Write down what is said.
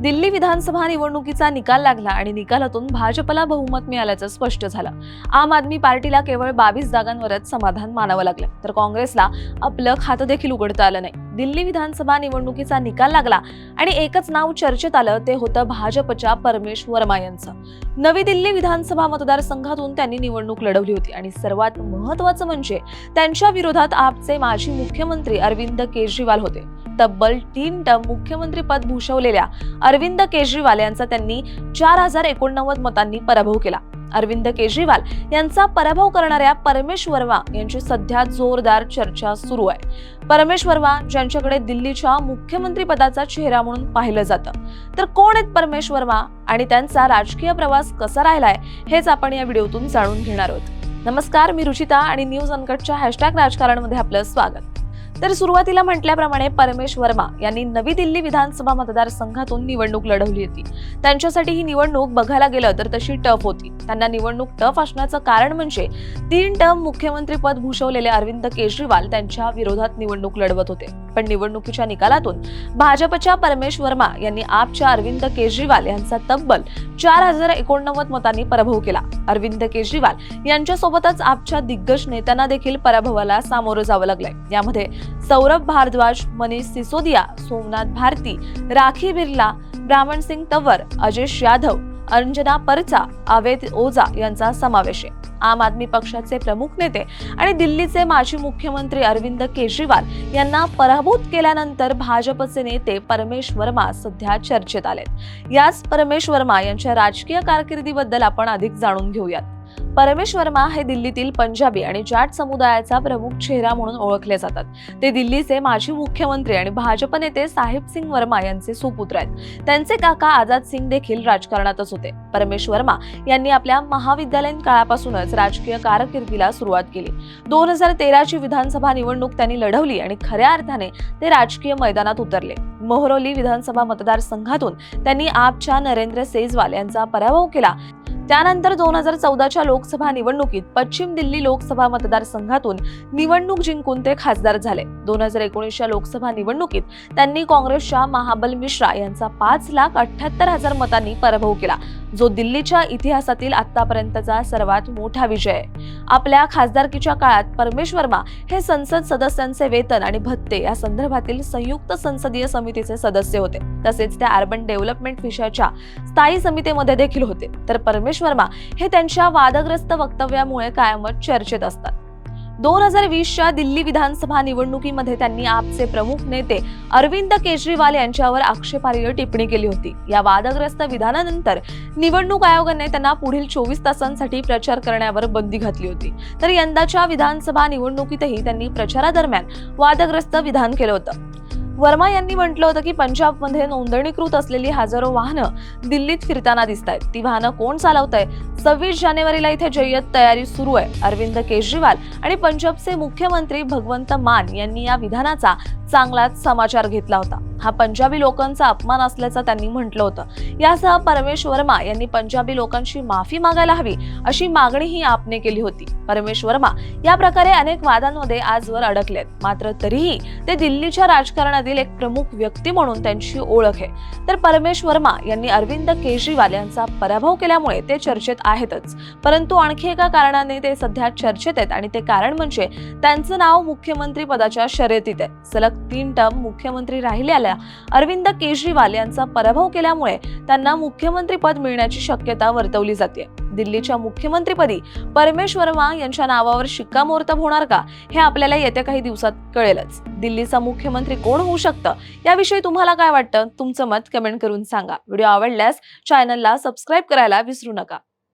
दिल्ली विधानसभा निवडणुकीचा निकाल लागला आणि निकालातून भाजपला बहुमत मिळाल्याचं स्पष्ट झालं। आम आदमी पार्टीला केवळ 22 जागांवरच समाधान मानावं लागलं, तर काँग्रेसला आपलं खातं देखील उघडता आलं नाही। दिल्ली विधानसभा निवडणुकीचा निकाल लागला आणि एकच नाव चर्चेत आलं, ते होतं भाजपच्या परमेश वर्मा यांचं। नवी दिल्ली विधानसभा मतदारसंघातून त्यांनी निवडणूक लढवली होती आणि सर्वात महत्त्वाचं म्हणजे त्यांच्या विरोधात आपचे माजी मुख्यमंत्री अरविंद केजरीवाल होते। तब्बल 3 टर्म मुख्यमंत्री पद भूषवलेल्या अरविंद केजरीवाल यांचा त्यांनी 4089 मतांनी पराभव केला। अरविंद केजरीवाल यांचा पराभव करणाऱ्या परमेश वर्मा यांची सध्या जोरदार चर्चा सुरू आहे। परमेश वर्मा ज्यांच्याकडे दिल्लीच्या मुख्यमंत्री पदाचा चेहरा म्हणून पाहिलं जातं, तर कोण आहेत परमेश वर्मा आणि त्यांचा राजकीय प्रवास कसा राहिलाय हेच आपण या व्हिडिओतून जाणून घेणार आहोत। नमस्कार, मी रुचिता आणि न्यूज अनकटच्या #राजकारणमध्ये आपलं स्वागत। तर सुरुवातीला म्हटल्याप्रमाणे परमेश वर्मा यांनी नवी दिल्ली विधानसभा मतदारसंघातून निवडणूक लढवली होती। त्यांच्यासाठी ही निवडणूक बघायला गेलं तर तशी टफ होती। त्यांना निवडणूक टफ असण्याचं कारण म्हणजे 3 टर्म मुख्यमंत्री पद भूषवलेले अरविंद केजरीवाल त्यांच्या विरोधात निवडणूक लढवत होते। पण निवडणुकीच्या निकालातून भाजपच्या परमेश वर्मा यांनी आपच्या अरविंद केजरीवाल यांचा तब्बल 4089 मतांनी पराभव केला। अरविंद केजरीवाल यांच्यासोबतच आपच्या दिग्गज नेत्यांना देखील पराभवाला सामोरं जावं लागलंय। यामध्ये सौरभ भारद्वाज, मनीष सिसोदिया, सोमनाथ भारती, राखी बिर्ला, ब्राह्मण सिंग तंवर, अजेश यादव, अंजना परचा, आवेद ओझा यांचा समावेश आहे। आम आदमी पक्षाचे प्रमुख नेते आणि दिल्लीचे माजी मुख्यमंत्री अरविंद केजरीवाल यांना पराभूत केल्यानंतर भाजपचे नेते परमेश वर्मा सध्या चर्चेत आलेत। याच परमेश वर्मा यांच्या राजकीय कारकिर्दीबद्दल आपण अधिक जाणून घेऊयात। परमेश वर्मा हे दिल्लीतील पंजाबी आणि जाट समुदायाचा प्रमुख चेहरा म्हणून ओळखले जातात। ते दिल्लीचे माजी मुख्यमंत्री आणि भाजप नेते साहिब सिंग वर्मा यांचे सुपुत्र आहेत। त्यांचे काका आझाद सिंग देखील राजकारणातच होते। परमेश वर्मा यांनी आपल्या महाविद्यालयीन काळापासूनच राजकीय कारकिर्दीला सुरुवात केली। 2013 ची विधानसभा निवडणूक त्यांनी लढवली आणि खऱ्या अर्थाने ते राजकीय मैदानात उतरले। मोहरोली विधानसभा मतदारसंघातून त्यांनी आपच्या नरेंद्र सेजवाल यांचा पराभव केला। त्यानंतर 2014च्या लोकसभा निवडणुकीत पश्चिम दिल्ली लोकसभा मतदारसंघातून निवडणूक जिंकून ते खासदार झाले। 2019च्या लोकसभा निवडणुकीत त्यांनी काँग्रेसच्या महाबल मिश्रा यांचा 5,78,000 मतांनी पराभव केला, जो दिल्लीच्या इतिहासातील आतापर्यंतचा सर्वात मोठा विजय आहे। आपल्या खासदारकीच्या काळात परमेश वर्मा हे संसद सदस्यांचे वेतन आणि भत्ते या संदर्भातील संयुक्त संसदीय समितीचे सदस्य होते। तसेच त्या अर्बन डेव्हलपमेंट विषयाच्या स्थायी समितीमध्ये देखील होते। तर परमेश वर्मा हे त्यांच्या वादग्रस्त वक्तव्यामुळे कायमच चर्चेत असतात। 2020च्या दिल्ली विधानसभा निवडणुकीमध्ये त्यांनी आपचे प्रमुख नेते अरविंद केजरीवाल यांच्यावर आक्षेपार्ह टिप्पणी केली होती। या वादग्रस्त विधानानंतर निवडणूक आयोगाने त्यांना पुढील 24 तासांसाठी प्रचार करण्यावर बंदी घातली होती। तर यंदाच्या विधानसभा निवडणुकीतही त्यांनी प्रचारादरम्यान वादग्रस्त विधान केलं होतं। वर्मा यांनी म्हटलं होतं की पंजाबमध्ये नोंदणीकृत असलेली हजारो वाहनं दिल्लीत फिरताना दिसतायत। ती वाहनं कोण चालवतंय? 26 जानेवारीला इथे जय्यत तयारी सुरू आहे। अरविंद केजरीवाल आणि पंजाबचे मुख्यमंत्री भगवंत मान यांनी या विधानाचा चांगलाच समाचार घेतला होता। हा पंजाबी लोकांचा अपमान असल्याचं त्यांनी म्हटलं होतं। यासह परमेश वर्मा यांनी पंजाबी लोकांची माफी मागायला हवी अशी मागणीही आपने केली होती। परमेश वर्मा या प्रकारे अनेक वादांमध्ये आजवर अडकलेत, मात्र तरीही ते दिल्लीच्या राजकारणातील एक प्रमुख व्यक्ती म्हणून त्यांची ओळख आहे। तर परमेश वर्मा यांनी अरविंद केजरीवाल यांचा पराभव केल्यामुळे ते चर्चेत आहेतच, परंतु आणखी एका कारणाने ते सध्या चर्चेत आहेत आणि ते कारण म्हणजे त्यांचं नाव मुख्यमंत्री पदाच्या शर्यतीत आहे। सलग 3 टर्म मुख्यमंत्री राहिलेल्या अरविंद केजरीवाल यांचा पराभव केल्यामुळे त्यांना मुख्यमंत्री पद मिळण्याची शक्यता वर्तवली जाते। दिल्लीच्या मुख्यमंत्रीपदी परमेश वर्मा यांच्या नावावर शिक्कामोर्तब होणार का, हे आपल्याला येत्या काही दिवसात कळेलच। दिल्लीचा मुख्यमंत्री कोण होऊ शकतं याविषयी तुम्हाला काय वाटतं? तुमचं मत कमेंट करून सांगा। व्हिडिओ आवडल्यास चॅनलला सबस्क्राईब करायला विसरू नका।